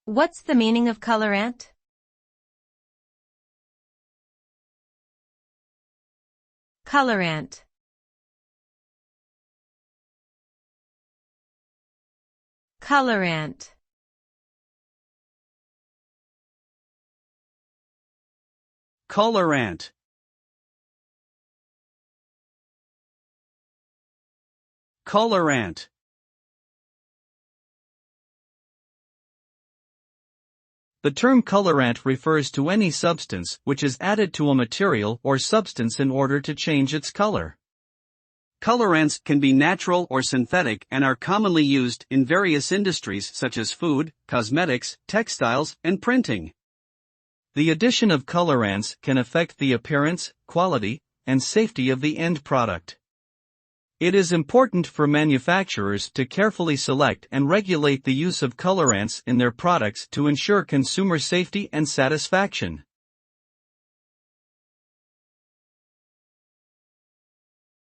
What's the meaning of colorant? Colorant. Colorant. Colorant. Colorant. The term colorant refers to any substance which is added to a material or substance in order to change its color. Colorants can be natural or synthetic and are commonly used in various industries such as food, cosmetics, textiles, and printing. The addition of colorants can affect the appearance, quality, and safety of the end product. It is important for manufacturers to carefully select and regulate the use of colorants in their products to ensure consumer safety and satisfaction.